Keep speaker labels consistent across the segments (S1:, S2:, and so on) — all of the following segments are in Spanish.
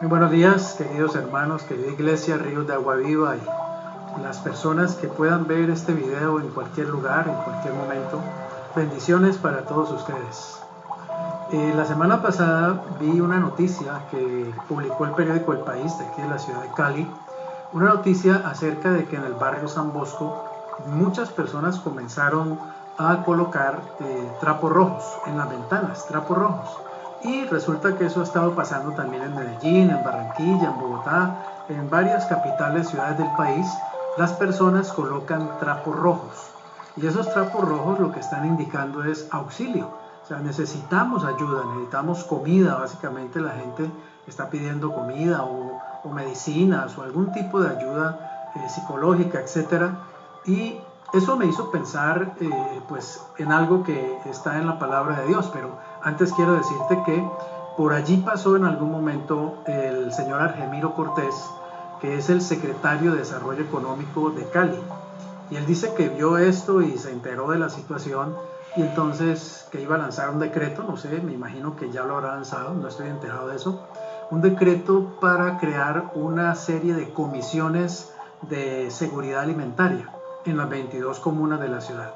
S1: Muy buenos días, queridos hermanos, querida iglesia, Ríos de Agua Viva y las personas que puedan ver este video en cualquier lugar, en cualquier momento. Bendiciones para todos ustedes. La semana pasada vi una noticia que publicó el periódico El País, de aquí de la ciudad de Cali, una noticia acerca de que en el barrio San Bosco muchas personas comenzaron a colocar trapos rojos en las ventanas, trapos rojos. Y resulta que eso ha estado pasando también en Medellín, en Barranquilla, en Bogotá, en varias capitales, ciudades del país. Las personas colocan trapos rojos. Y esos trapos rojos lo que están indicando es auxilio. O sea, necesitamos ayuda, necesitamos comida. Básicamente la gente está pidiendo comida o medicinas o algún tipo de ayuda psicológica, etc. Y eso me hizo pensar pues en algo que está en la palabra de Dios, pero antes quiero decirte que por allí pasó en algún momento el señor Argemiro Cortés, que es el secretario de Desarrollo Económico de Cali. Y él dice que vio esto y se enteró de la situación y entonces que iba a lanzar un decreto, no sé, me imagino que ya lo habrá lanzado, no estoy enterado de eso, un decreto para crear una serie de comisiones de seguridad alimentaria en las 22 comunas de la ciudad.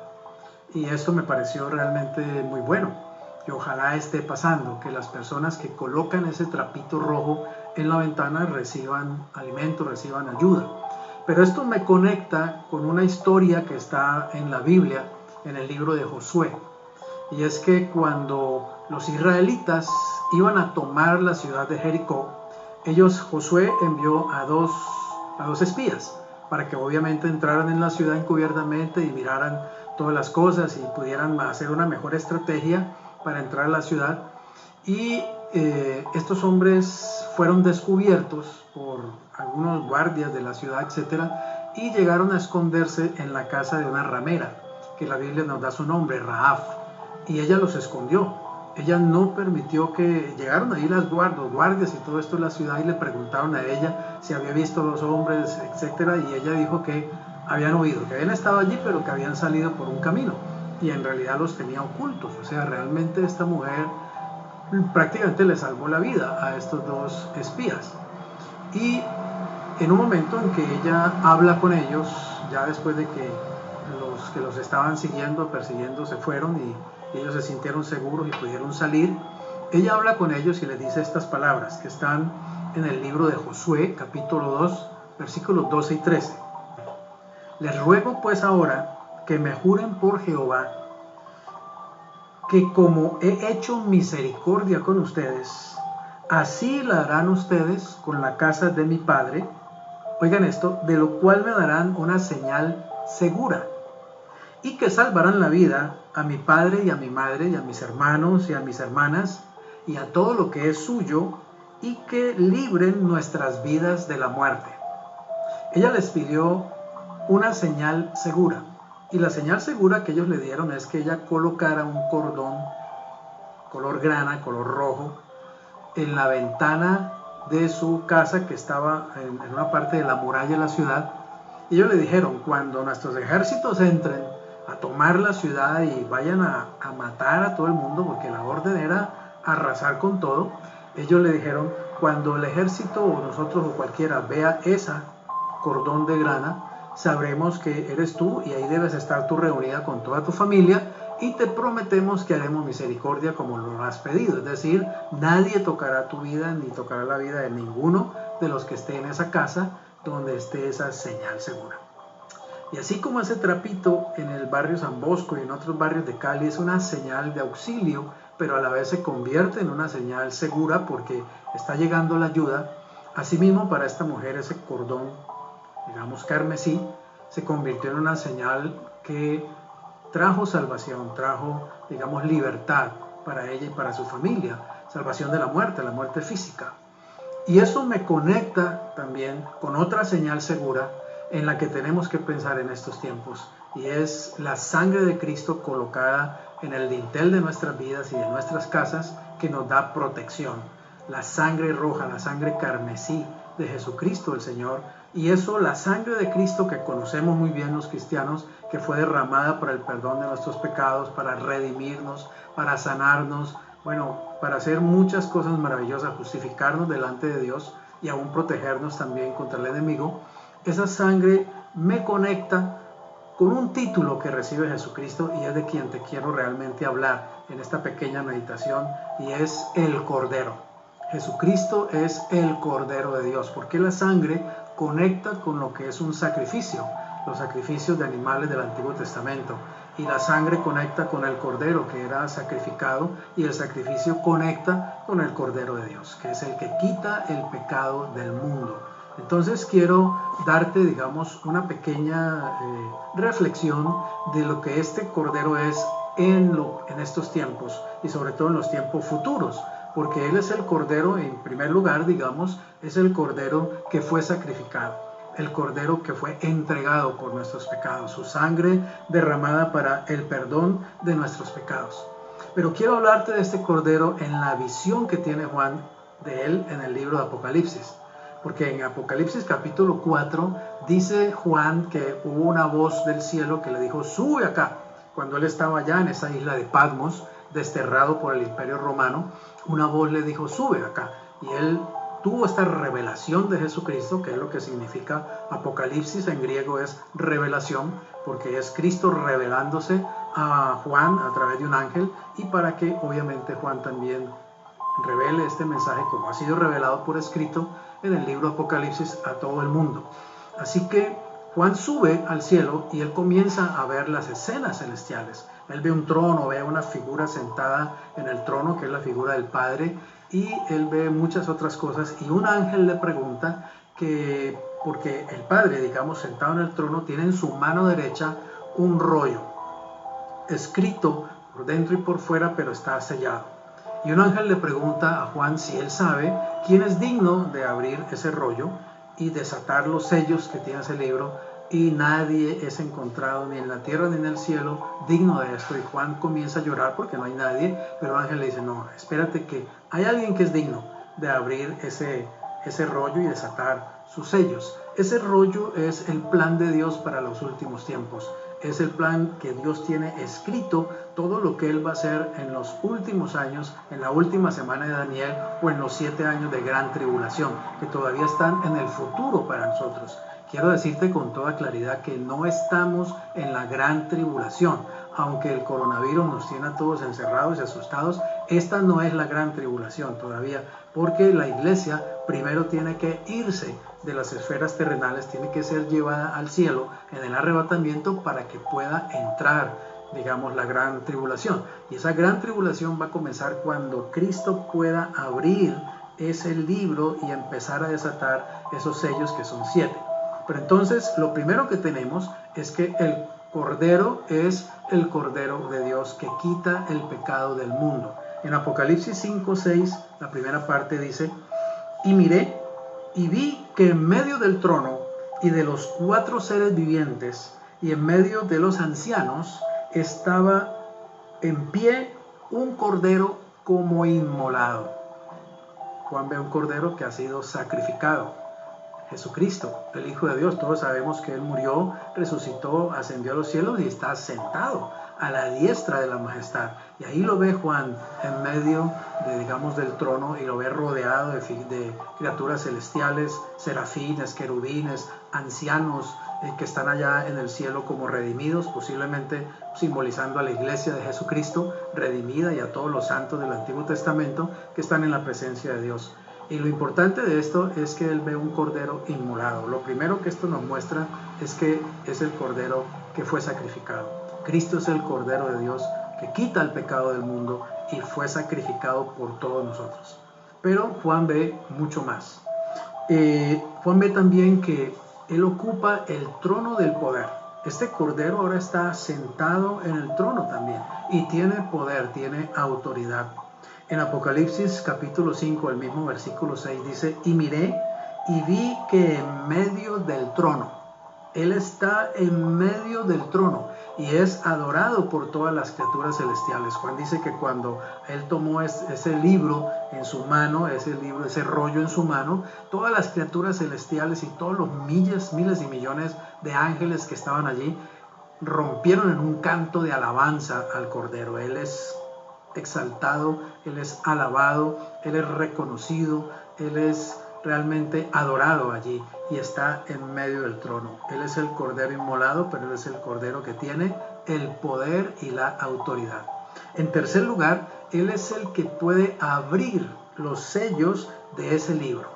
S1: Y esto me pareció realmente muy bueno. Y ojalá esté pasando, que las personas que colocan ese trapito rojo en la ventana reciban alimento, reciban ayuda. Pero esto me conecta con una historia que está en la Biblia, en el libro de Josué. Y es que cuando los israelitas iban a tomar la ciudad de Jericó, Josué envió a dos espías para que obviamente entraran en la ciudad encubiertamente y miraran todas las cosas y pudieran hacer una mejor estrategia para entrar a la ciudad. Y estos hombres fueron descubiertos por algunos guardias de la ciudad, etcétera, y llegaron a esconderse en la casa de una ramera, que la Biblia nos da su nombre, Rahab, y ella los escondió. Ella no permitió que llegaron ahí los guardias y todo esto de la ciudad y le preguntaron a ella si había visto a los hombres, etcétera, y ella dijo que habían oído, que habían estado allí, pero que habían salido por un camino y en realidad los tenía ocultos. O sea, realmente esta mujer prácticamente le salvó la vida a estos dos espías. Y en un momento en que ella habla con ellos, ya después de que los estaban siguiendo, persiguiendo, se fueron y ellos se sintieron seguros y pudieron salir, ella habla con ellos y les dice estas palabras que están en el libro de Josué, capítulo 2, versículos 12 y 13. Les ruego pues ahora que me juren por Jehová que como he hecho misericordia con ustedes, así la harán ustedes con la casa de mi padre. Oigan esto, de lo cual me darán una señal segura, y que salvarán la vida a mi padre y a mi madre y a mis hermanos y a mis hermanas y a todo lo que es suyo, y que libren nuestras vidas de la muerte. Ella les pidió una señal segura, y la señal segura que ellos le dieron es que ella colocara un cordón color grana, color rojo, en la ventana de su casa que estaba en una parte de la muralla de la ciudad. Y ellos le dijeron, cuando nuestros ejércitos entren a tomar la ciudad y vayan a matar a todo el mundo, porque la orden era arrasar con todo, ellos le dijeron, cuando el ejército o nosotros o cualquiera vea esa cordón de grana, sabremos que eres tú y ahí debes estar tú reunida con toda tu familia y te prometemos que haremos misericordia como lo has pedido. Es decir, nadie tocará tu vida ni tocará la vida de ninguno de los que esté en esa casa donde esté esa señal segura. Y así como ese trapito en el barrio San Bosco y en otros barrios de Cali es una señal de auxilio, pero a la vez se convierte en una señal segura porque está llegando la ayuda, asimismo para esta mujer ese cordón, digamos carmesí, se convirtió en una señal que trajo salvación, trajo, digamos, libertad para ella y para su familia, salvación de la muerte física. Y eso me conecta también con otra señal segura en la que tenemos que pensar en estos tiempos, y es la sangre de Cristo colocada en el dintel de nuestras vidas y de nuestras casas, que nos da protección. La sangre roja, la sangre carmesí de Jesucristo el Señor, y eso, la sangre de Cristo que conocemos muy bien los cristianos, que fue derramada para el perdón de nuestros pecados, para redimirnos, para sanarnos, Bueno, para hacer muchas cosas maravillosas, justificarnos delante de Dios y aún protegernos también contra el enemigo, esa sangre me conecta con un título que recibe Jesucristo y es de quien te quiero realmente hablar en esta pequeña meditación, y es el Cordero. Jesucristo es el Cordero de Dios, porque la sangre conecta con lo que es un sacrificio, los sacrificios de animales del Antiguo Testamento, y la sangre conecta con el Cordero que era sacrificado, y el sacrificio conecta con el Cordero de Dios, que es el que quita el pecado del mundo. Entonces quiero darte, digamos, una pequeña reflexión de lo que este Cordero es en estos tiempos, y sobre todo en los tiempos futuros, porque Él es el Cordero, en primer lugar, digamos, es el Cordero que fue sacrificado, el Cordero que fue entregado por nuestros pecados, su sangre derramada para el perdón de nuestros pecados. Pero quiero hablarte de este Cordero en la visión que tiene Juan de Él en el libro de Apocalipsis. Porque en Apocalipsis capítulo 4 dice Juan que hubo una voz del cielo que le dijo, sube acá. Cuando él estaba allá en esa isla de Patmos, desterrado por el Imperio Romano, una voz le dijo, sube acá. Y él tuvo esta revelación de Jesucristo, que es lo que significa Apocalipsis, en griego es revelación, porque es Cristo revelándose a Juan a través de un ángel, y para que obviamente Juan también revele este mensaje como ha sido revelado por escrito en el libro Apocalipsis a todo el mundo. Así que Juan sube al cielo y él comienza a ver las escenas celestiales. Él ve un trono, ve una figura sentada en el trono, que es la figura del Padre, y él ve muchas otras cosas, y un ángel le pregunta que, porque el Padre, digamos, sentado en el trono, tiene en su mano derecha un rollo, escrito por dentro y por fuera, pero está sellado. Y un ángel le pregunta a Juan si él sabe quién es digno de abrir ese rollo y desatar los sellos que tiene ese libro, y nadie es encontrado ni en la tierra ni en el cielo digno de esto. Y Juan comienza a llorar porque no hay nadie, pero el ángel le dice, no, espérate, que hay alguien que es digno de abrir ese rollo y desatar sus sellos. Ese rollo es el plan de Dios para los últimos tiempos. Es el plan que Dios tiene escrito, todo lo que Él va a hacer en los últimos años, en la última semana de Daniel, o en los 7 años de gran tribulación, que todavía están en el futuro para nosotros. Quiero decirte con toda claridad que no estamos en la gran tribulación. Aunque el coronavirus nos tiene a todos encerrados y asustados, esta no es la gran tribulación todavía, porque la iglesia primero tiene que irse de las esferas terrenales, tiene que ser llevada al cielo en el arrebatamiento para que pueda entrar, digamos, la gran tribulación. Y esa gran tribulación va a comenzar cuando Cristo pueda abrir ese libro y empezar a desatar esos sellos, que son 7. Pero entonces lo primero que tenemos es que el Cordero es el Cordero de Dios que quita el pecado del mundo. En Apocalipsis 5:6, la primera parte dice, y miré y vi que en medio del trono y de los 4 seres vivientes y en medio de los ancianos estaba en pie un cordero como inmolado. Juan ve un cordero que ha sido sacrificado. Jesucristo, el Hijo de Dios, todos sabemos que Él murió, resucitó, ascendió a los cielos y está sentado a la diestra de la majestad. Y ahí lo ve Juan en medio digamos, del trono, y lo ve rodeado de criaturas celestiales, serafines, querubines, ancianos que están allá en el cielo como redimidos, posiblemente simbolizando a la iglesia de Jesucristo redimida y a todos los santos del Antiguo Testamento que están en la presencia de Dios. Y lo importante de esto es que él ve un cordero inmolado. Lo primero que esto nos muestra es que es el cordero que fue sacrificado. Cristo es el Cordero de Dios que quita el pecado del mundo y fue sacrificado por todos nosotros. Pero Juan ve mucho más. Juan ve también que él ocupa el trono del poder. Este Cordero ahora está sentado en el trono también y tiene poder, tiene autoridad. En Apocalipsis capítulo 5, el mismo versículo 6 dice, y miré y vi que en medio del trono, Él está en medio del trono y es adorado por todas las criaturas celestiales. Juan dice que cuando Él tomó ese libro en su mano, ese rollo en su mano, todas las criaturas celestiales y todos los miles y millones de ángeles que estaban allí rompieron en un canto de alabanza al Cordero. Él es exaltado, Él es alabado, Él es reconocido, Él es realmente adorado allí y está en medio del trono. Él es el Cordero inmolado, pero Él es el Cordero que tiene el poder y la autoridad. En tercer lugar, Él es el que puede abrir los sellos de ese libro.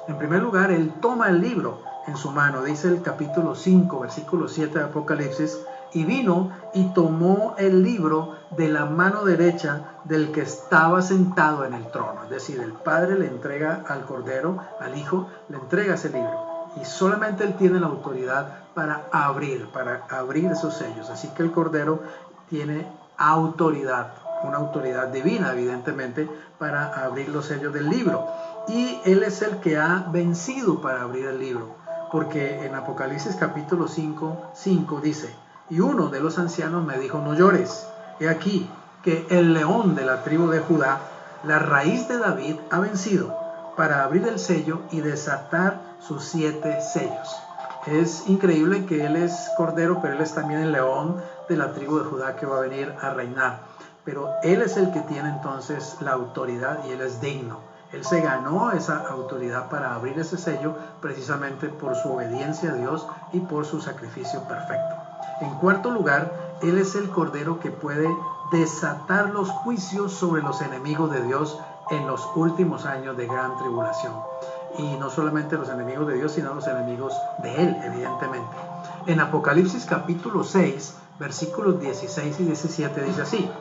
S1: En primer lugar, Él toma el libro en su mano, dice el capítulo 5, versículo 7 de Apocalipsis, y vino y tomó el libro de la mano derecha del que estaba sentado en el trono. Es decir, el Padre le entrega al Cordero, al Hijo, le entrega ese libro. Y solamente Él tiene la autoridad para abrir esos sellos. Así que el Cordero tiene autoridad, una autoridad divina, evidentemente, para abrir los sellos del libro. Y Él es el que ha vencido para abrir el libro. Porque en Apocalipsis capítulo 5 dice: y uno de los ancianos me dijo, no llores, he aquí que el león de la tribu de Judá, la raíz de David, ha vencido para abrir el sello y desatar sus 7 sellos. Es increíble que Él es Cordero, pero Él es también el león de la tribu de Judá que va a venir a reinar. Pero Él es el que tiene entonces la autoridad y Él es digno. Él se ganó esa autoridad para abrir ese sello precisamente por su obediencia a Dios y por su sacrificio perfecto. En cuarto lugar, Él es el Cordero que puede desatar los juicios sobre los enemigos de Dios en los últimos años de gran tribulación. Y no solamente los enemigos de Dios, sino los enemigos de Él, evidentemente. En Apocalipsis capítulo 6, versículos 16 y 17 dice así: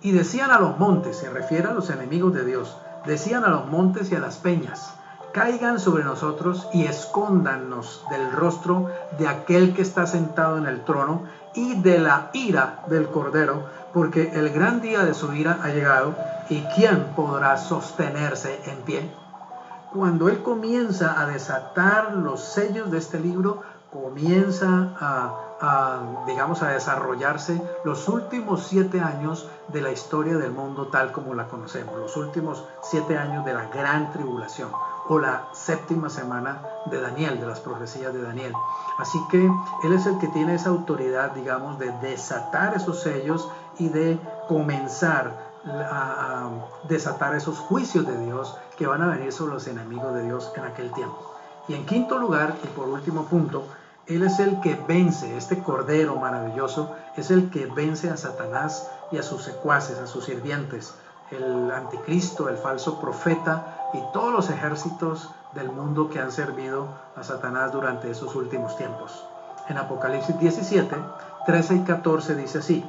S1: y decían a los montes, se refiere a los enemigos de Dios, decían a los montes y a las peñas, caigan sobre nosotros y escóndannos del rostro de aquel que está sentado en el trono y de la ira del Cordero, porque el gran día de su ira ha llegado, y ¿quién podrá sostenerse en pie? Cuando Él comienza a desatar los sellos de este libro, comienza a desarrollarse los últimos 7 años de la historia del mundo tal como la conocemos, los últimos 7 años de la gran tribulación, o la séptima semana de Daniel, de las profecías de Daniel. Así que Él es el que tiene esa autoridad, digamos, de desatar esos sellos y de comenzar a desatar esos juicios de Dios que van a venir sobre los enemigos de Dios en aquel tiempo. Y en quinto lugar, y por último punto, Él es el que vence, este Cordero maravilloso, es el que vence a Satanás y a sus secuaces, a sus sirvientes, el anticristo, el falso profeta y todos los ejércitos del mundo que han servido a Satanás durante esos últimos tiempos. En Apocalipsis 17, 13 y 14 dice así: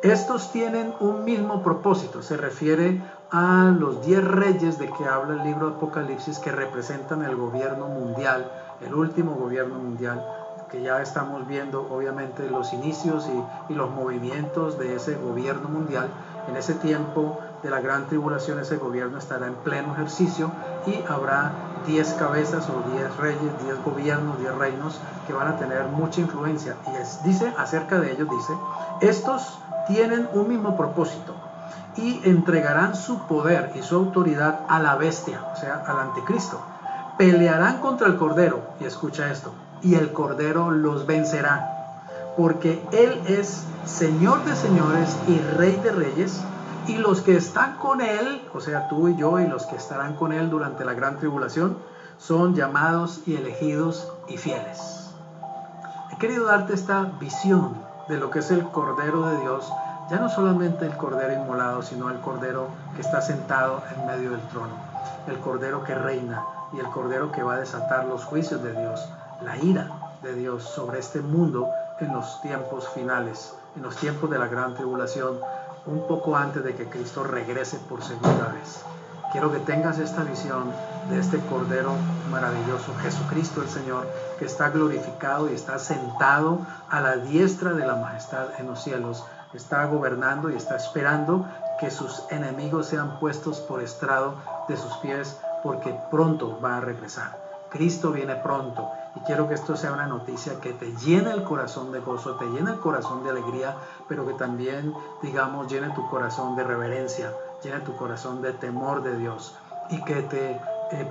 S1: estos tienen un mismo propósito, se refiere a los 10 reyes de que habla el libro de Apocalipsis, que representan el gobierno mundial, el último gobierno mundial, que ya estamos viendo obviamente los inicios y los movimientos de ese gobierno mundial. En ese tiempo de la gran tribulación ese gobierno estará en pleno ejercicio y habrá 10 cabezas o 10 reyes, 10 gobiernos, 10 reinos que van a tener mucha influencia. Y dice acerca de ellos, dice, estos tienen un mismo propósito y entregarán su poder y su autoridad a la bestia, o sea, al anticristo. Pelearán contra el Cordero, y escucha esto, y el Cordero los vencerá, porque Él es Señor de señores y Rey de reyes, y los que están con Él, o sea, tú y yo y los que estarán con Él durante la gran tribulación, son llamados y elegidos y fieles. He querido darte esta visión de lo que es el Cordero de Dios, ya no solamente el Cordero inmolado, sino el Cordero que está sentado en medio del trono, el Cordero que reina y el Cordero que va a desatar los juicios de Dios, la ira de Dios sobre este mundo en los tiempos finales, en los tiempos de la gran tribulación, un poco antes de que Cristo regrese por segunda vez. Quiero que tengas esta visión de este Cordero maravilloso, Jesucristo el Señor, que está glorificado y está sentado a la diestra de la majestad en los cielos. Está gobernando y está esperando que sus enemigos sean puestos por estrado de sus pies, porque pronto va a regresar. Cristo viene pronto, y quiero que esto sea una noticia que te llene el corazón de gozo, te llene el corazón de alegría, pero que también, digamos, llene tu corazón de reverencia, llene tu corazón de temor de Dios, y que te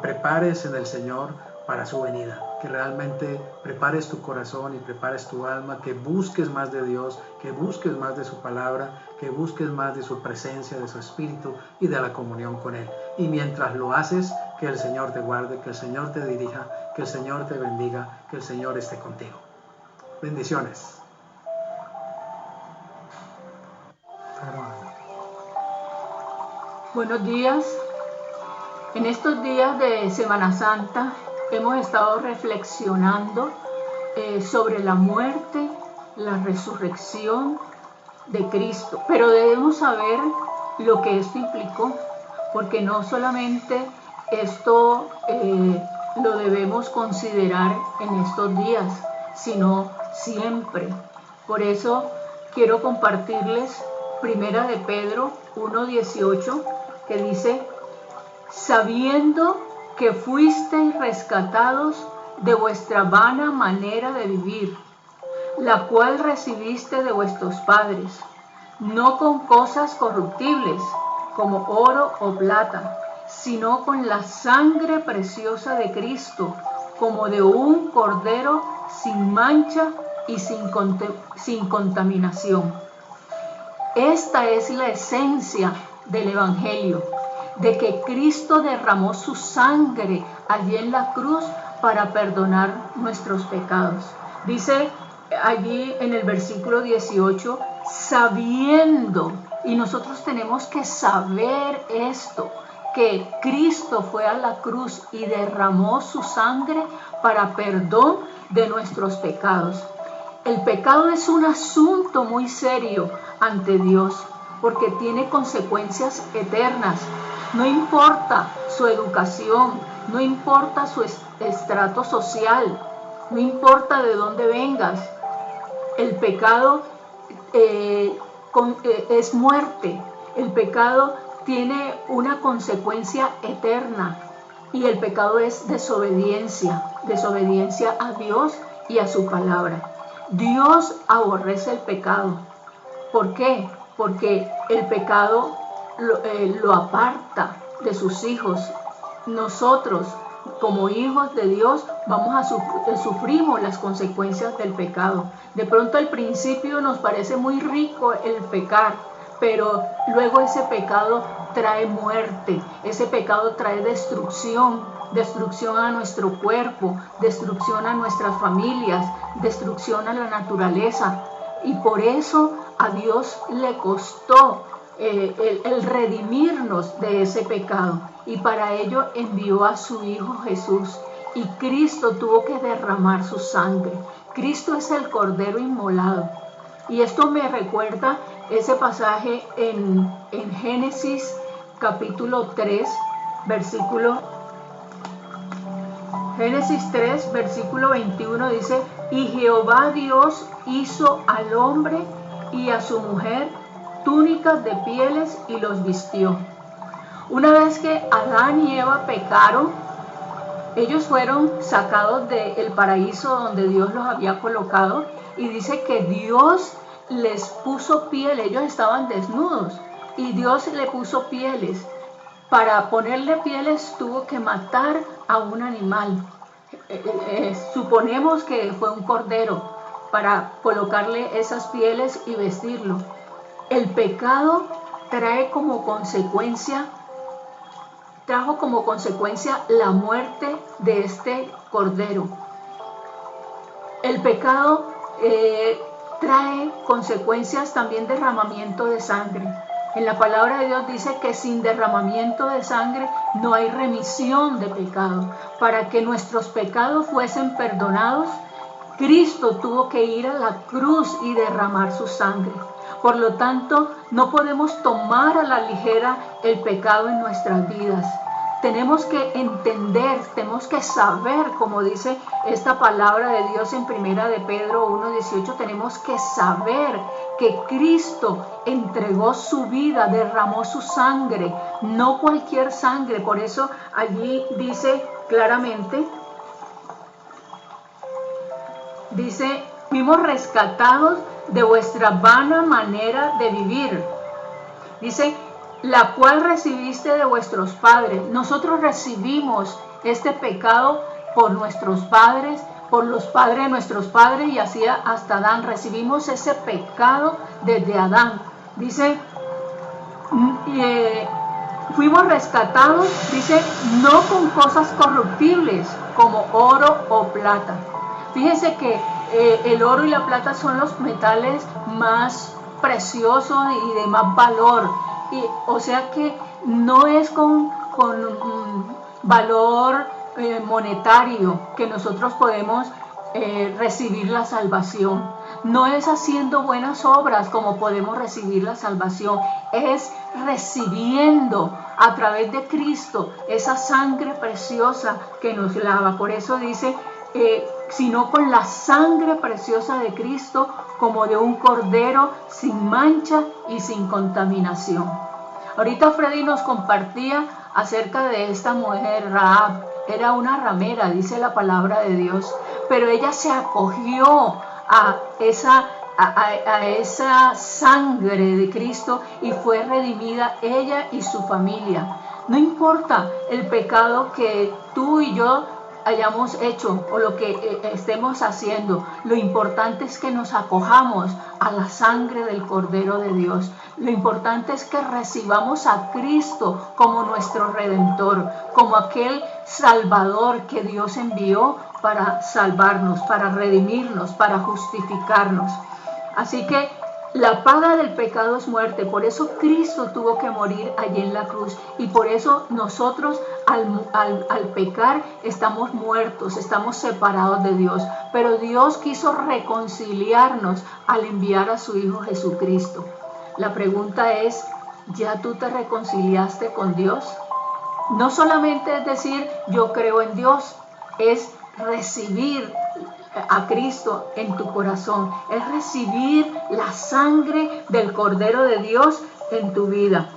S1: prepares en el Señor para su venida. que realmente prepares tu corazón y prepares tu alma, que busques más de Dios, que busques más de su palabra, que busques más de su presencia, de su espíritu y de la comunión con Él. Y mientras lo haces, que el Señor te guarde, que el Señor te dirija, que el Señor te bendiga, que el Señor esté contigo. Bendiciones.
S2: Buenos días. En estos días de Semana Santa hemos estado reflexionando sobre la muerte, la resurrección de Cristo. Pero debemos saber lo que esto implicó, porque no solamente esto lo debemos considerar en estos días, sino siempre. Por eso quiero compartirles Primera de Pedro 1:18, que dice: sabiendo que fuisteis rescatados de vuestra vana manera de vivir, la cual recibiste de vuestros padres, no con cosas corruptibles, como oro o plata, sino con la sangre preciosa de Cristo, como de un cordero sin mancha y sin contaminación. Esta es la esencia del Evangelio, de que Cristo derramó su sangre allí en la cruz para perdonar nuestros pecados. Dice allí en el versículo 18, sabiendo, y nosotros tenemos que saber esto, que Cristo fue a la cruz y derramó su sangre para perdón de nuestros pecados. El pecado es un asunto muy serio ante Dios, porque tiene consecuencias eternas. No importa su educación, no importa su estrato social, no importa de dónde vengas. El pecado es muerte. El pecado tiene una consecuencia eterna. Y el pecado es desobediencia a Dios y a su palabra. Dios aborrece el pecado. ¿Por qué? Porque el pecado lo aparta de sus hijos. Nosotros, como hijos de Dios, sufrimos las consecuencias del pecado. De pronto al principio nos parece muy rico el pecar, pero luego ese pecado trae muerte, ese pecado trae destrucción a nuestro cuerpo, destrucción a nuestras familias, destrucción a la naturaleza. Y por eso a Dios le costó el redimirnos de ese pecado, y para ello envió a su Hijo Jesús, y Cristo tuvo que derramar su sangre. Cristo es el Cordero inmolado. Y esto me recuerda ese pasaje en Génesis capítulo 3, Génesis 3, versículo 21 dice: y Jehová Dios hizo al hombre y a su mujer túnicas de pieles y los vistió. Una vez que Adán y Eva pecaron, ellos fueron sacados del paraíso donde Dios los había colocado, y dice que Dios les puso piel. Ellos estaban desnudos y Dios le puso pieles. Para ponerle pieles tuvo que matar a un animal. Suponemos que fue un cordero, para colocarle esas pieles y vestirlo. El pecado trajo como consecuencia la muerte de este cordero. El pecado trae consecuencias también, derramamiento de sangre. En la palabra de Dios dice que sin derramamiento de sangre no hay remisión de pecado. Para que nuestros pecados fuesen perdonados, Cristo tuvo que ir a la cruz y derramar su sangre. Por lo tanto, no podemos tomar a la ligera el pecado en nuestras vidas. Tenemos que entender, tenemos que saber, como dice esta palabra de Dios en Primera de Pedro 1:18, tenemos que saber que Cristo entregó su vida, derramó su sangre, no cualquier sangre. Por eso allí dice claramente, dice: fuimos rescatados de vuestra vana manera de vivir. Dice: la cual recibiste de vuestros padres. Nosotros recibimos este pecado por nuestros padres, por los padres de nuestros padres y así hasta Adán. Recibimos ese pecado desde Adán. Dice, fuimos rescatados, dice, no con cosas corruptibles como oro o plata. Fíjense que el oro y la plata son los metales más preciosos y de más valor. O sea que no es con valor monetario que nosotros podemos recibir la salvación. No es haciendo buenas obras como podemos recibir la salvación, es recibiendo a través de Cristo esa sangre preciosa que nos lava. Por eso dice, sino con la sangre preciosa de Cristo, como de un cordero sin mancha y sin contaminación. Ahorita Freddy nos compartía acerca de esta mujer Rahab. Era una ramera, dice la palabra de Dios, pero ella se acogió a esa sangre de Cristo y fue redimida ella y su familia. No importa el pecado que tú y yo hayamos hecho o lo que estemos haciendo, lo importante es que nos acojamos a la sangre del Cordero de Dios. Lo importante es que recibamos a Cristo como nuestro Redentor, como aquel Salvador que Dios envió para salvarnos, para redimirnos, para justificarnos. Así que la paga del pecado es muerte, por eso Cristo tuvo que morir allí en la cruz y por eso nosotros al pecar estamos muertos, estamos separados de Dios. Pero Dios quiso reconciliarnos al enviar a su Hijo Jesucristo. La pregunta es, ¿ya tú te reconciliaste con Dios? No solamente es decir, yo creo en Dios, es recibir a Cristo en tu corazón, es recibir la sangre del Cordero de Dios en tu vida.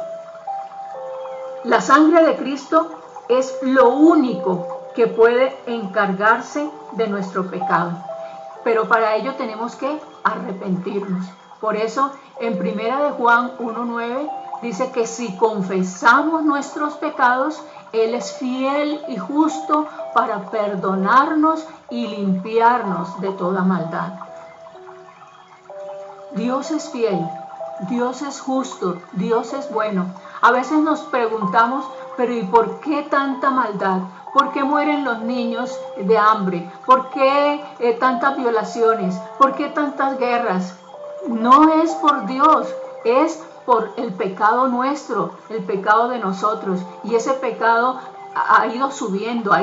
S2: La sangre de Cristo es lo único que puede encargarse de nuestro pecado, pero para ello tenemos que arrepentirnos. Por eso en 1 de Juan 1:9 dice que si confesamos nuestros pecados, Él es fiel y justo para perdonarnos y limpiarnos de toda maldad. Dios es fiel, Dios es justo, Dios es bueno. A veces nos preguntamos, pero ¿y por qué tanta maldad? ¿Por qué mueren los niños de hambre? ¿Por qué tantas violaciones? ¿Por qué tantas guerras? No es por Dios, es por el pecado nuestro, el pecado de nosotros. Y ese pecado ha ido subiendo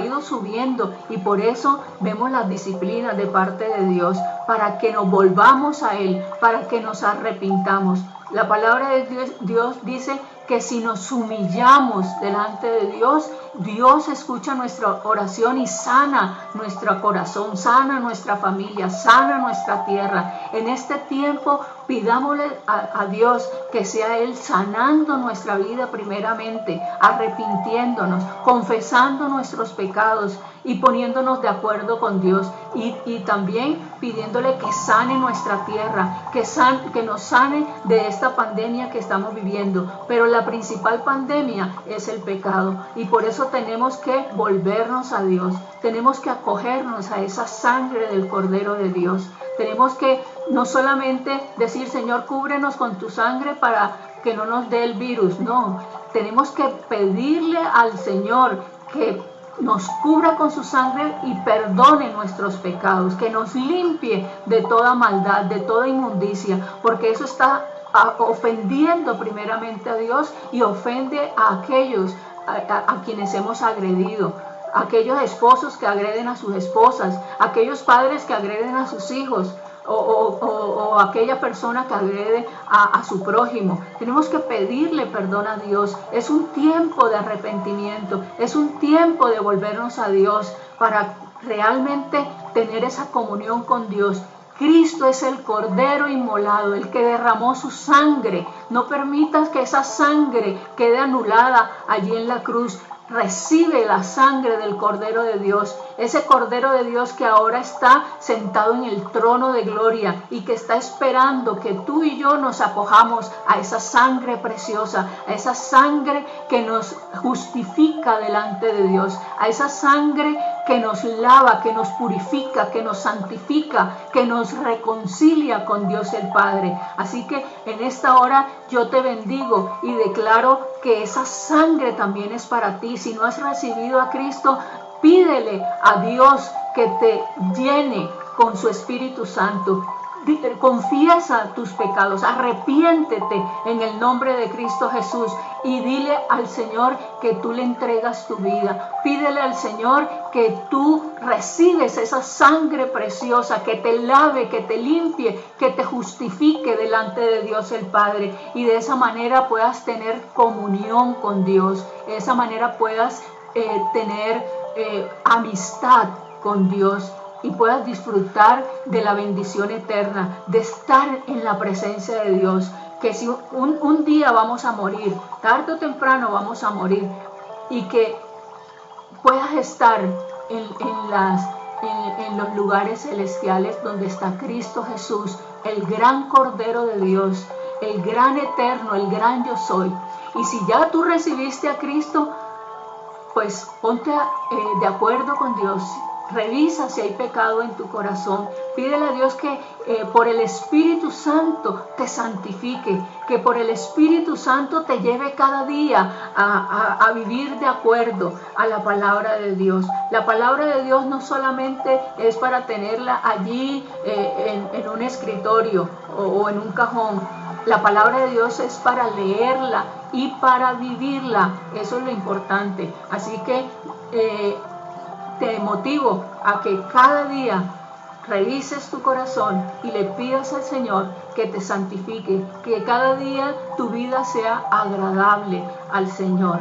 S2: y por eso vemos las disciplinas de parte de Dios, para que nos volvamos a Él, para que nos arrepintamos. La palabra de Dios dice que si nos humillamos delante de Dios, Dios escucha nuestra oración y sana nuestro corazón, sana nuestra familia, sana nuestra tierra. En este tiempo pidámosle a Dios que sea Él sanando nuestra vida primeramente, arrepintiéndonos, confesando nuestros pecados y poniéndonos de acuerdo con Dios y también pidiéndole que sane nuestra tierra, que nos sane de esta pandemia que estamos viviendo. Pero la principal pandemia es el pecado y por eso tenemos que volvernos a Dios, tenemos que acogernos a esa sangre del Cordero de Dios. Tenemos que no solamente decir, Señor, cúbrenos con tu sangre para que no nos dé el virus, no, tenemos que pedirle al Señor que nos cubra con su sangre y perdone nuestros pecados, que nos limpie de toda maldad, de toda inmundicia, porque eso está ofendiendo primeramente a Dios y ofende a aquellos a quienes hemos agredido, aquellos esposos que agreden a sus esposas, aquellos padres que agreden a sus hijos, o aquella persona que agrede a su prójimo. Tenemos que pedirle perdón a Dios. Es un tiempo de arrepentimiento, es un tiempo de volvernos a Dios para realmente tener esa comunión con Dios. Cristo es el Cordero inmolado, el que derramó su sangre. No permitas que esa sangre quede anulada allí en la cruz. Recibe la sangre del Cordero de Dios, ese Cordero de Dios que ahora está sentado en el trono de gloria y que está esperando que tú y yo nos acojamos a esa sangre preciosa, a esa sangre que nos justifica delante de Dios, a esa sangre que nos lava, que nos purifica, que nos santifica, que nos reconcilia con Dios el Padre. Así que en esta hora yo te bendigo y declaro que esa sangre también es para ti. Si no has recibido a Cristo, pídele a Dios que te llene con su Espíritu Santo. Confiesa tus pecados, arrepiéntete en el nombre de Cristo Jesús y dile al Señor que tú le entregas tu vida. Pídele al Señor que tú recibes esa sangre preciosa, que te lave, que te limpie, que te justifique delante de Dios el Padre, y de esa manera puedas tener comunión con Dios, de esa manera puedas tener amistad con Dios y puedas disfrutar de la bendición eterna, de estar en la presencia de Dios. Que si un día vamos a morir, tarde o temprano vamos a morir, y que puedas estar en los lugares celestiales donde está Cristo Jesús, el gran Cordero de Dios, el gran eterno, el gran yo soy. Y si ya tú recibiste a Cristo, pues ponte de acuerdo con Dios. Revisa si hay pecado en tu corazón. Pídele a Dios que por el Espíritu Santo te santifique, que por el Espíritu Santo te lleve cada día a vivir de acuerdo a la palabra de Dios. La palabra de Dios no solamente es para tenerla allí en un escritorio o en un cajón. La palabra de Dios es para leerla y para vivirla. Eso es lo importante. Así que te motivo a que cada día revises tu corazón y le pidas al Señor que te santifique, que cada día tu vida sea agradable al Señor.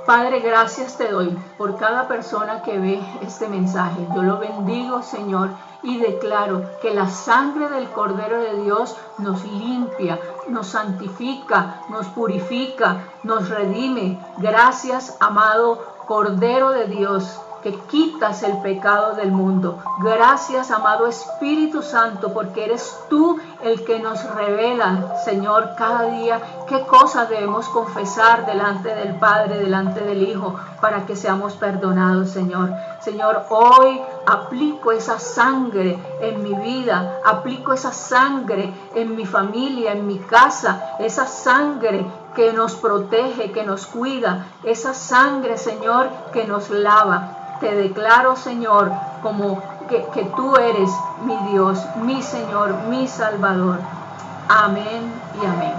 S2: Padre, gracias te doy por cada persona que ve este mensaje. Yo lo bendigo, Señor, y declaro que la sangre del Cordero de Dios nos limpia, nos santifica, nos purifica, nos redime. Gracias, amado Cordero de Dios, que quitas el pecado del mundo. Gracias, amado Espíritu Santo, porque eres tú el que nos revela, Señor, cada día qué cosas debemos confesar delante del Padre, delante del Hijo, para que seamos perdonados, Señor. Señor, hoy aplico esa sangre en mi vida, aplico esa sangre en mi familia, en mi casa, esa sangre que nos protege, que nos cuida, esa sangre, Señor, que nos lava. Te declaro, Señor, como que tú eres mi Dios, mi Señor, mi Salvador. Amén y amén.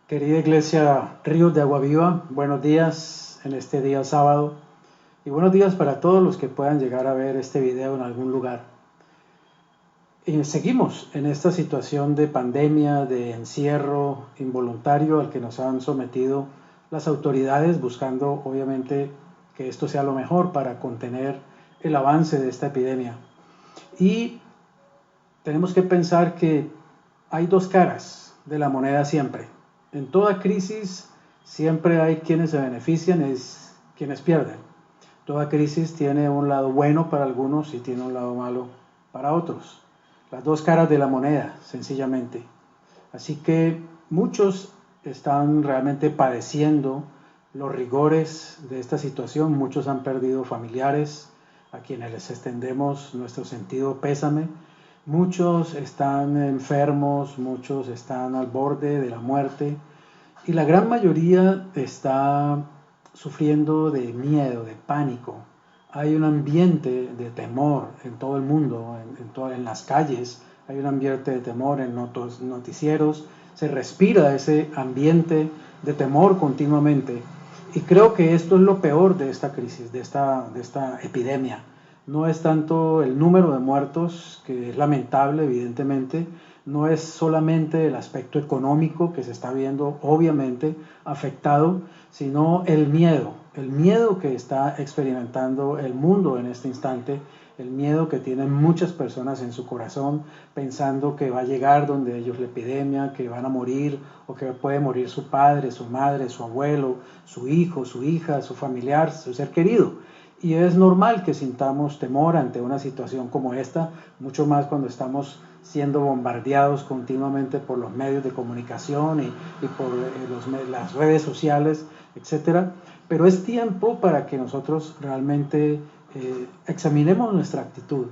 S1: Querida Iglesia Ríos de Agua Viva, buenos días en este día sábado, y buenos días para todos los que puedan llegar a ver este video en algún lugar. Seguimos en esta situación de pandemia, de encierro involuntario al que nos han sometido las autoridades, buscando obviamente que esto sea lo mejor para contener el avance de esta epidemia. Y tenemos que pensar que hay dos caras de la moneda siempre. En toda crisis siempre hay quienes se benefician y quienes pierden. Toda crisis tiene un lado bueno para algunos y tiene un lado malo para otros. Las dos caras de la moneda, sencillamente. Así que muchos están realmente padeciendo los rigores de esta situación. Muchos han perdido familiares a quienes les extendemos nuestro sentido pésame. Muchos están enfermos, muchos están al borde de la muerte. Y la gran mayoría está sufriendo de miedo, de pánico. Hay un ambiente de temor en todo el mundo, en las calles, hay un ambiente de temor en noticieros, se respira ese ambiente de temor continuamente. Y creo que esto es lo peor de esta crisis, de esta epidemia. No es tanto el número de muertos, que es lamentable evidentemente, no es solamente el aspecto económico que se está viendo obviamente afectado, sino el miedo que está experimentando el mundo en este instante, el miedo que tienen muchas personas en su corazón pensando que va a llegar donde ellos la epidemia, que van a morir o que puede morir su padre, su madre, su abuelo, su hijo, su hija, su familiar, su ser querido. Y es normal que sintamos temor ante una situación como esta, mucho más cuando estamos siendo bombardeados continuamente por los medios de comunicación y por las redes sociales, etc. Pero es tiempo para que nosotros realmente examinemos nuestra actitud.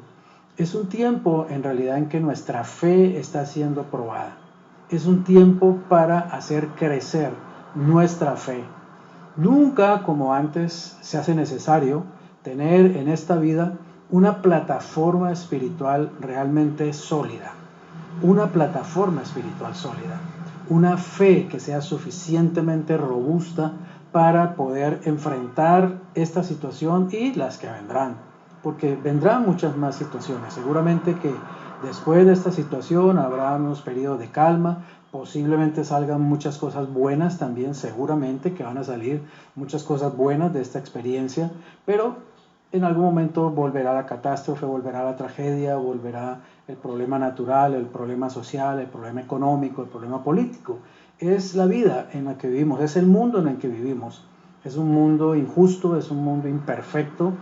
S1: Es un tiempo en realidad en que nuestra fe está siendo probada. Es un tiempo para hacer crecer nuestra fe. Nunca como antes se hace necesario tener en esta vida una plataforma espiritual realmente sólida. Una plataforma espiritual sólida. Una fe que sea suficientemente robusta para poder enfrentar esta situación y las que vendrán. Porque vendrán muchas más situaciones. Seguramente que después de esta situación habrá unos periodos de calma. Posiblemente salgan muchas cosas buenas también, seguramente que van a salir muchas cosas buenas de esta experiencia, pero en algún momento volverá la catástrofe, volverá la tragedia, volverá el problema natural, el problema social, el problema económico, el problema político. Es la vida en la que vivimos, es el mundo en el que vivimos. Es un mundo injusto, es un mundo imperfecto,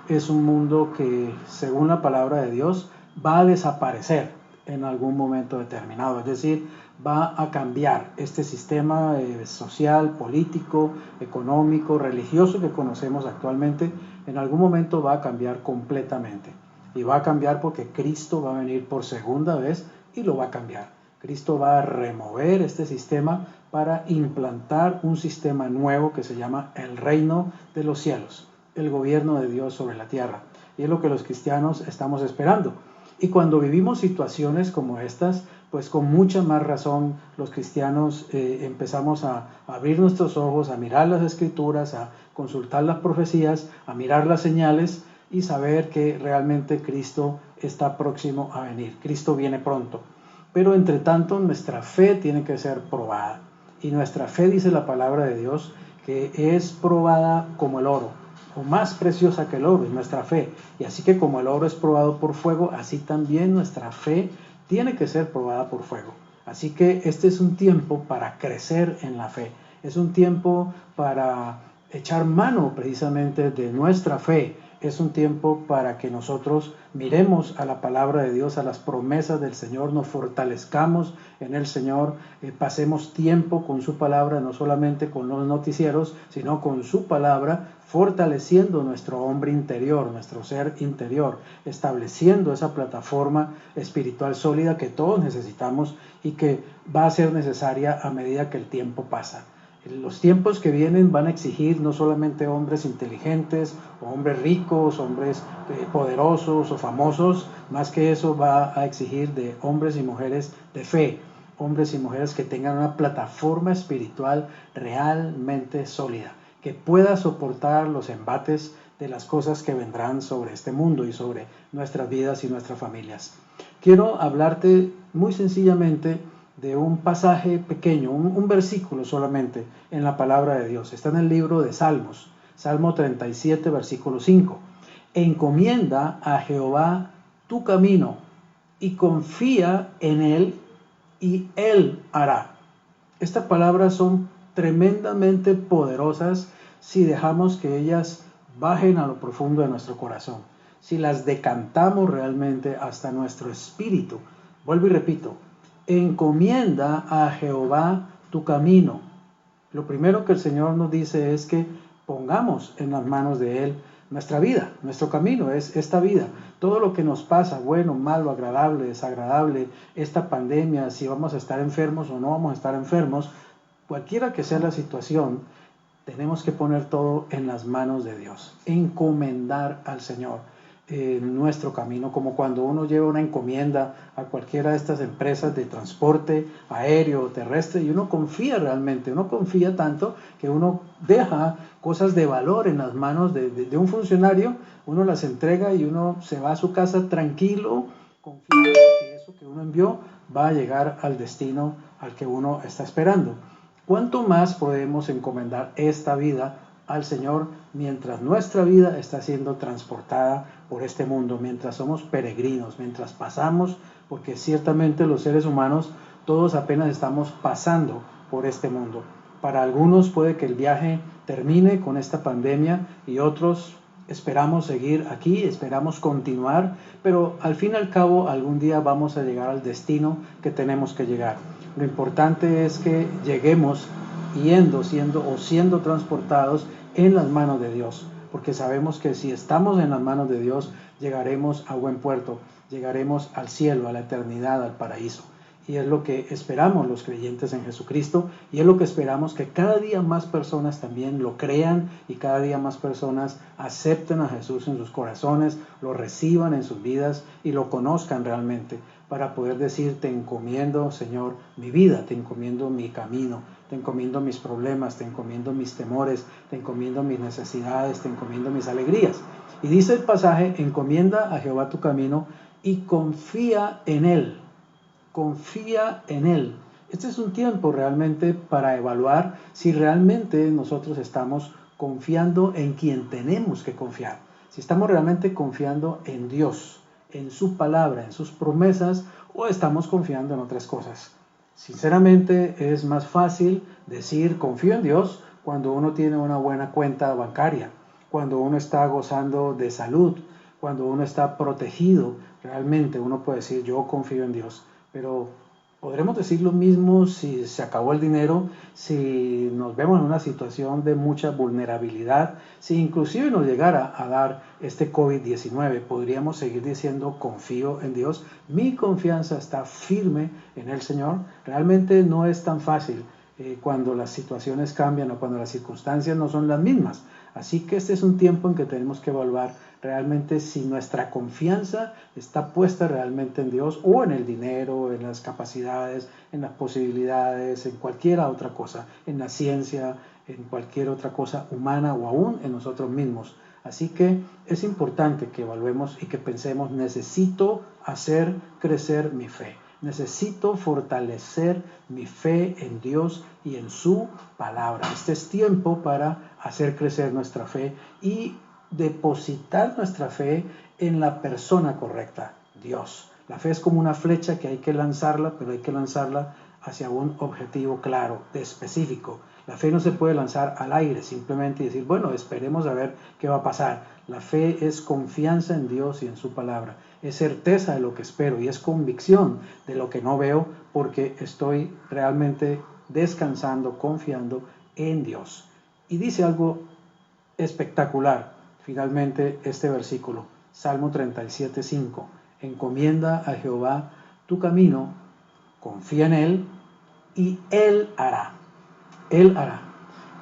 S1: es un mundo que, según la palabra de Dios, va a desaparecer en algún momento determinado. Es decir, va a cambiar este sistema social, político, económico, religioso que conocemos actualmente. En algún momento va a cambiar completamente. Y va a cambiar porque Cristo va a venir por segunda vez y lo va a cambiar. Cristo va a remover este sistema para implantar un sistema nuevo que se llama el reino de los cielos, el gobierno de Dios sobre la tierra. Y es lo que los cristianos estamos esperando. Y cuando vivimos situaciones como estas, pues con mucha más razón los cristianos empezamos a abrir nuestros ojos, a mirar las escrituras, a consultar las profecías, a mirar las señales y saber que realmente Cristo está próximo a venir. Cristo viene pronto. Pero entre tanto nuestra fe tiene que ser probada. Y nuestra fe, dice la palabra de Dios, que es probada como el oro, o más preciosa que el oro, es nuestra fe. Y así que como el oro es probado por fuego, así también nuestra fe tiene que ser probada por fuego. Así que este es un tiempo para crecer en la fe. Es un tiempo para echar mano precisamente de nuestra fe. Es un tiempo para que nosotros miremos a la palabra de Dios, a las promesas del Señor, nos fortalezcamos en el Señor, pasemos tiempo con su palabra, no solamente con los noticieros, sino con su palabra, fortaleciendo nuestro hombre interior, nuestro ser interior, estableciendo esa plataforma espiritual sólida que todos necesitamos y que va a ser necesaria a medida que el tiempo pasa. Los tiempos que vienen van a exigir no solamente hombres inteligentes, o hombres ricos, hombres poderosos o famosos, más que eso va a exigir de hombres y mujeres de fe, hombres y mujeres que tengan una plataforma espiritual realmente sólida, que pueda soportar los embates de las cosas que vendrán sobre este mundo y sobre nuestras vidas y nuestras familias. Quiero hablarte muy sencillamente de un pasaje pequeño, un versículo solamente en la palabra de Dios. Está en el libro de Salmos, Salmo 37, versículo 5. Encomienda a Jehová tu camino y confía en Él y Él hará. Estas palabras son tremendamente poderosas si dejamos que ellas bajen a lo profundo de nuestro corazón, si las decantamos realmente hasta nuestro espíritu. Vuelvo y repito, encomienda a Jehová tu camino. Lo primero que el Señor nos dice es que pongamos en las manos de Él nuestra vida, nuestro camino es esta vida. Todo lo que nos pasa, bueno, malo, agradable, desagradable, esta pandemia, si vamos a estar enfermos o no vamos a estar enfermos, cualquiera que sea la situación, tenemos que poner todo en las manos de Dios, encomendar al Señor nuestro camino, como cuando uno lleva una encomienda a cualquiera de estas empresas de transporte aéreo o terrestre y uno confía realmente, uno confía tanto que uno deja cosas de valor en las manos de un funcionario, uno las entrega y uno se va a su casa tranquilo, confiando que eso que uno envió va a llegar al destino al que uno está esperando. ¿Cuánto más podemos encomendar esta vida al Señor mientras nuestra vida está siendo transportada por este mundo, mientras somos peregrinos, mientras pasamos, porque ciertamente los seres humanos todos apenas estamos pasando por este mundo. Para algunos puede que el viaje termine con esta pandemia y otros esperamos seguir aquí, esperamos continuar, pero al fin y al cabo algún día vamos a llegar al destino que tenemos que llegar. Lo importante es que lleguemos siendo transportados en las manos de Dios, porque sabemos que si estamos en las manos de Dios, llegaremos a buen puerto, llegaremos al cielo, a la eternidad, al paraíso. Y es lo que esperamos los creyentes en Jesucristo, y es lo que esperamos que cada día más personas también lo crean y cada día más personas acepten a Jesús en sus corazones, lo reciban en sus vidas y lo conozcan realmente, para poder decir: te encomiendo, Señor, mi vida, te encomiendo mi camino, te encomiendo mis problemas, te encomiendo mis temores, te encomiendo mis necesidades, te encomiendo mis alegrías. Y dice el pasaje: encomienda a Jehová tu camino y confía en Él. Confía en Él. Este es un tiempo realmente para evaluar si realmente nosotros estamos confiando en quien tenemos que confiar. Si estamos realmente confiando en Dios, en su palabra, en sus promesas, o estamos confiando en otras cosas. Sinceramente es más fácil decir confío en Dios cuando uno tiene una buena cuenta bancaria, cuando uno está gozando de salud, cuando uno está protegido. Realmente uno puede decir yo confío en Dios. Pero podremos decir lo mismo si se acabó el dinero, si nos vemos en una situación de mucha vulnerabilidad, si inclusive nos llegara a dar este COVID-19, podríamos seguir diciendo confío en Dios, mi confianza está firme en el Señor. Realmente no es tan fácil cuando las situaciones cambian o cuando las circunstancias no son las mismas. Así que este es un tiempo en que tenemos que evaluar realmente si nuestra confianza está puesta realmente en Dios o en el dinero, en las capacidades, en las posibilidades, en cualquier otra cosa, en la ciencia, en cualquier otra cosa humana o aún en nosotros mismos. Así que es importante que evaluemos y que pensemos: necesito hacer crecer mi fe. Necesito fortalecer mi fe en Dios y en su palabra. Este es tiempo para hacer crecer nuestra fe y depositar nuestra fe en la persona correcta, Dios. La fe es como una flecha que hay que lanzarla, pero hay que lanzarla hacia un objetivo claro, específico. La fe no se puede lanzar al aire simplemente y decir, bueno, esperemos a ver qué va a pasar. La fe es confianza en Dios y en su palabra. Es certeza de lo que espero y es convicción de lo que no veo, porque estoy realmente descansando, confiando en Dios. Y dice algo espectacular finalmente este versículo, Salmo 37:5. Encomienda a Jehová tu camino, confía en Él y Él hará. Él hará.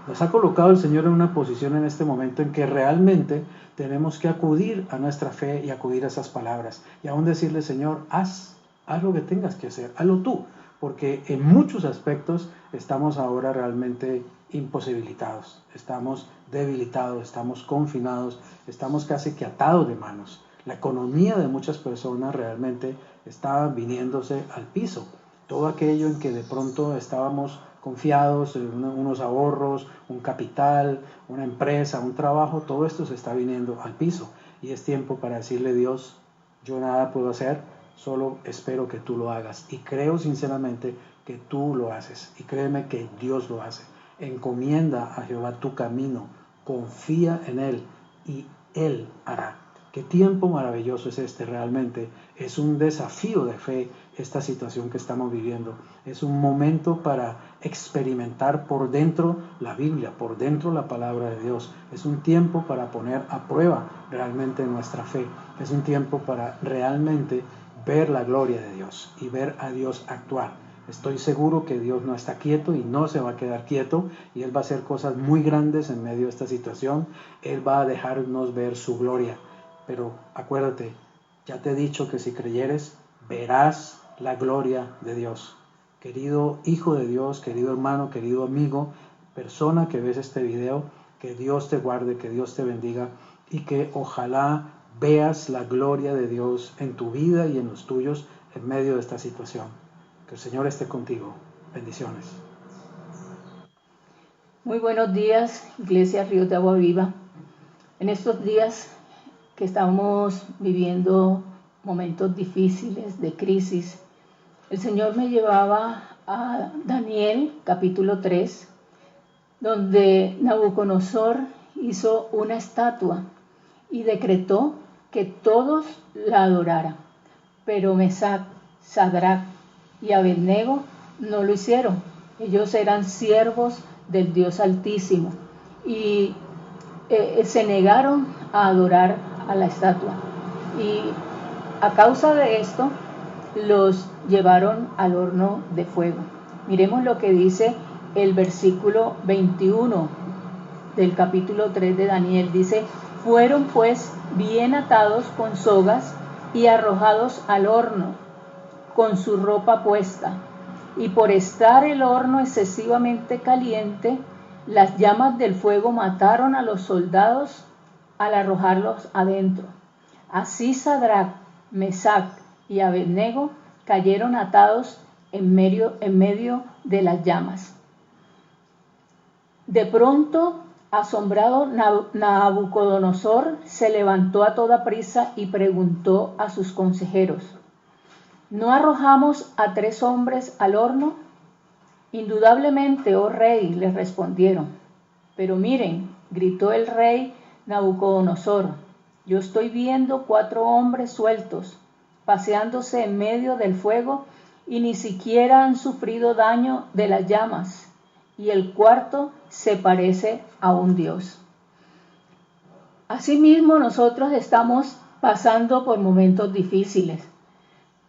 S1: Nos ha colocado el Señor en una posición en este momento en que realmente tenemos que acudir a nuestra fe y acudir a esas palabras. Y aún decirle: Señor, haz lo que tengas que hacer, hazlo tú. Porque en muchos aspectos estamos ahora realmente imposibilitados, estamos debilitados, estamos confinados, estamos casi que atados de manos. La economía de muchas personas realmente está viniéndose al piso. Todo aquello en que de pronto estábamos confiados en unos ahorros, un capital, una empresa, un trabajo, todo esto se está viniendo al piso. Y es tiempo para decirle: Dios, yo nada puedo hacer, solo espero que tú lo hagas. Y creo sinceramente que tú lo haces. Y créeme que Dios lo hace. Encomienda a Jehová tu camino, confía en Él y Él hará. Qué tiempo maravilloso es este realmente. Es un desafío de fe esta situación que estamos viviendo. Es un momento para experimentar por dentro la Biblia, por dentro la palabra de Dios. Es un tiempo para poner a prueba realmente nuestra fe. Es un tiempo para realmente ver la gloria de Dios y ver a Dios actuar. Estoy seguro que Dios no está quieto y no se va a quedar quieto, y Él va a hacer cosas muy grandes en medio de esta situación. Él va a dejarnos ver su gloria. Pero acuérdate, ya te he dicho que si creyeres, verás la gloria de Dios. Querido hijo de Dios, querido hermano, querido amigo, persona que ves este video, que Dios te guarde, que Dios te bendiga y que ojalá veas la gloria de Dios en tu vida y en los tuyos en medio de esta situación. Que el Señor esté contigo. Bendiciones.
S2: Muy buenos días, Iglesia Ríos de Agua Viva. En estos días que estamos viviendo momentos difíciles de crisis, el Señor me llevaba a Daniel capítulo 3, donde Nabucodonosor hizo una estatua y decretó que todos la adoraran. Pero Mesac, Sadrac y Abednego no lo hicieron. Ellos eran siervos del Dios Altísimo y se negaron a adorar a la estatua. Y a causa de esto, los llevaron al horno de fuego. Miremos lo que dice el versículo 21 del capítulo 3 de Daniel. Dice: fueron pues bien atados con sogas y arrojados al horno con su ropa puesta. Y por estar el horno excesivamente caliente, las llamas del fuego mataron a los soldados al arrojarlos adentro. Así Sadrac, Mesac y Abednego cayeron atados en medio de las llamas. De pronto, asombrado, Nabucodonosor se levantó a toda prisa y preguntó a sus consejeros: ¿no arrojamos a 3 hombres al horno? Indudablemente, oh rey, le respondieron. Pero miren, gritó el rey Nabucodonosor, yo estoy viendo 4 hombres sueltos, paseándose en medio del fuego, y ni siquiera han sufrido daño de las llamas, y el cuarto se parece a un dios. Asimismo, nosotros estamos pasando por momentos difíciles,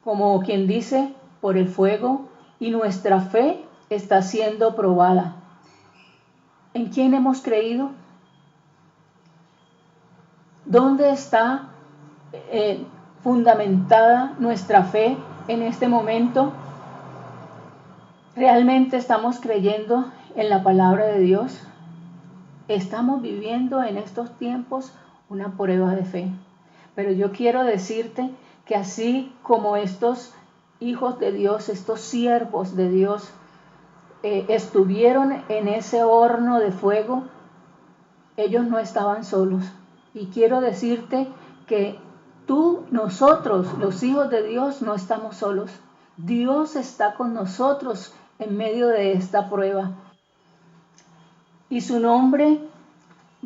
S2: como quien dice, por el fuego, y nuestra fe está siendo probada. ¿En quién hemos creído? ¿Dónde está fundamentada nuestra fe en este momento? ¿Realmente estamos creyendo en la palabra de Dios? Estamos viviendo en estos tiempos una prueba de fe. Pero yo quiero decirte que así como estos hijos de Dios, estos siervos de Dios, estuvieron en ese horno de fuego, ellos no estaban solos. Y quiero decirte que nosotros, los hijos de Dios, no estamos solos. Dios está con nosotros en medio de esta prueba. Y su nombre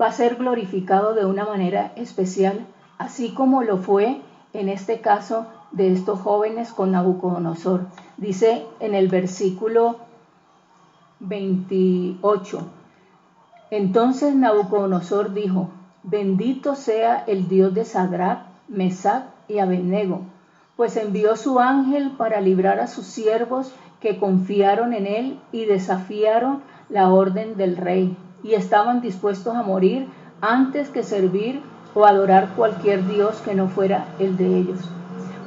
S2: va a ser glorificado de una manera especial, así como lo fue en este caso de estos jóvenes con Nabucodonosor. Dice en el versículo 28, entonces Nabucodonosor dijo: bendito sea el Dios de Sadrac, Mesac y Abednego, pues envió su ángel para librar a sus siervos que confiaron en él y desafiaron la orden del rey, y estaban dispuestos a morir antes que servir o adorar cualquier dios que no fuera el de ellos.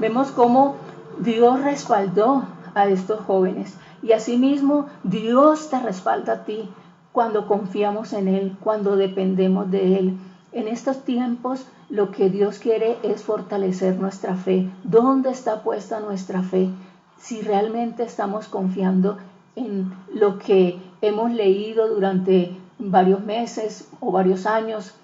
S2: Vemos cómo Dios respaldó a estos jóvenes, y asimismo Dios te respalda a ti cuando confiamos en Él, cuando dependemos de Él. En estos tiempos lo que Dios quiere es fortalecer nuestra fe. ¿Dónde está puesta nuestra fe? Si realmente estamos confiando en lo que hemos leído durante varios meses o varios años,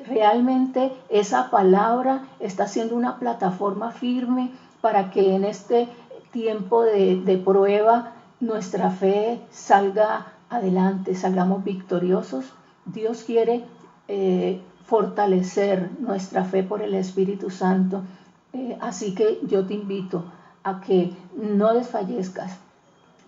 S2: realmente esa palabra está siendo una plataforma firme para que en este tiempo de prueba nuestra fe salga adelante, salgamos victoriosos. Dios quiere fortalecer nuestra fe por el Espíritu Santo. Así que yo te invito a que no desfallezcas.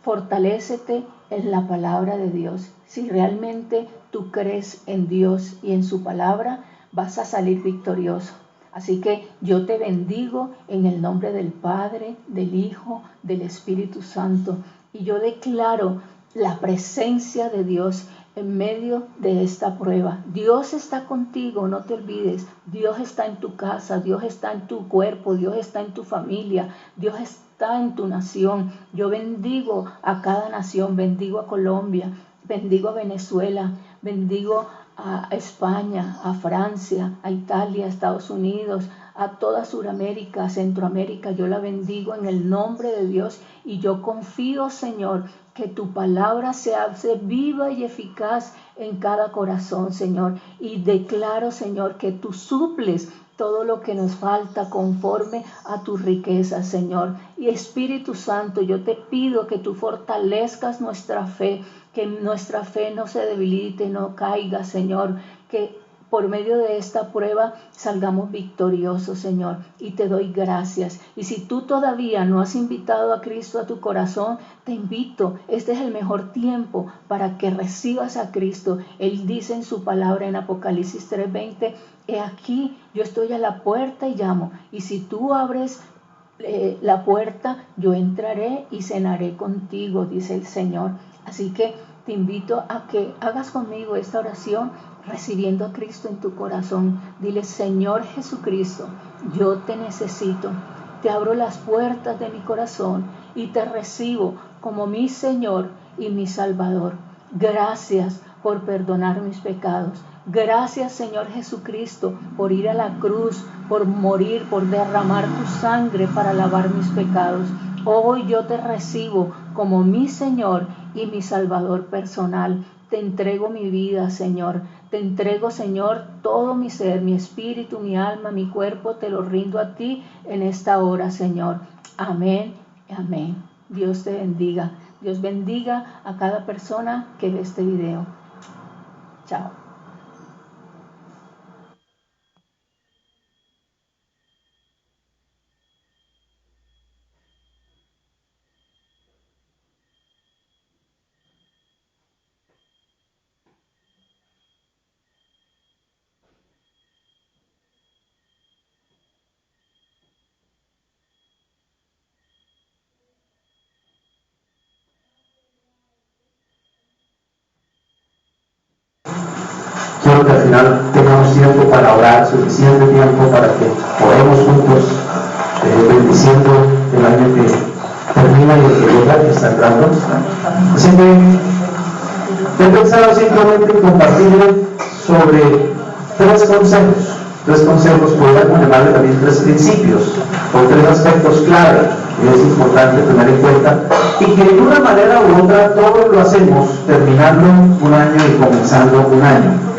S2: Fortalécete en la palabra de Dios. Si realmente tú crees en Dios y en su palabra, vas a salir victorioso. Así que yo te bendigo en el nombre del Padre, del Hijo, del Espíritu Santo. Y yo declaro la presencia de Dios en medio de esta prueba. Dios está contigo, no te olvides. Dios está en tu casa, Dios está en tu cuerpo, Dios está en tu familia, Dios está en tu nación. Yo bendigo a cada nación, bendigo a Colombia, bendigo a Venezuela, bendigo a España, a Francia, a Italia, a Estados Unidos, a toda Sudamérica, a Centroamérica. Yo la bendigo en el nombre de Dios y yo confío, Señor, que tu palabra se hace viva y eficaz en cada corazón, Señor. Y declaro, Señor, que tú suples todo lo que nos falta conforme a tu riqueza, Señor. Y Espíritu Santo, yo te pido que tú fortalezcas nuestra fe, que nuestra fe no se debilite, no caiga, Señor, que por medio de esta prueba salgamos victoriosos, Señor, y te doy gracias. Y si tú todavía no has invitado a Cristo a tu corazón, te invito. Este es el mejor tiempo para que recibas a Cristo. Él dice en su palabra en Apocalipsis 3:20, he aquí, yo estoy a la puerta y llamo, y si tú abres la puerta, yo entraré y cenaré contigo, dice el Señor. Así que te invito a que hagas conmigo esta oración recibiendo a Cristo en tu corazón. Dile: Señor Jesucristo, yo te necesito. Te abro las puertas de mi corazón y te recibo como mi Señor y mi Salvador. Gracias por perdonar mis pecados. Gracias, Señor Jesucristo, por ir a la cruz, por morir, por derramar tu sangre para lavar mis pecados. Hoy yo te recibo como mi Señor y mi Salvador personal. Te entrego mi vida, Señor. Te entrego, Señor, todo mi ser, mi espíritu, mi alma, mi cuerpo. Te lo rindo a ti en esta hora, Señor. Amén y amén. Dios te bendiga. Dios bendiga a cada persona que ve este video. Chao.
S3: Quiero que al final tengamos tiempo para orar, suficiente tiempo para que oremos juntos, bendiciendo el año que termina y el que llega, que está entrando. Así que he pensado simplemente en compartirle sobre tres consejos, podríamos llamarle también tres principios, o tres aspectos clave que es importante tener en cuenta, y que de una manera u otra todos lo hacemos terminando un año y comenzando un año.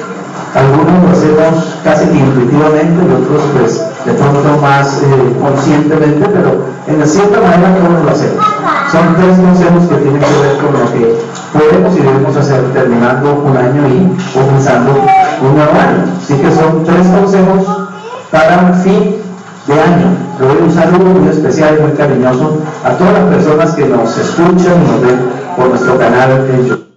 S3: Algunos lo hacemos casi intuitivamente y otros pues de pronto más conscientemente, pero en cierta manera todos lo hacemos. Son tres consejos que tienen que ver con lo que podemos y debemos hacer terminando un año y comenzando un nuevo año. Así que son tres consejos para un fin de año. Le doy un saludo muy especial y muy cariñoso a todas las personas que nos escuchan y nos ven por nuestro canal de YouTube.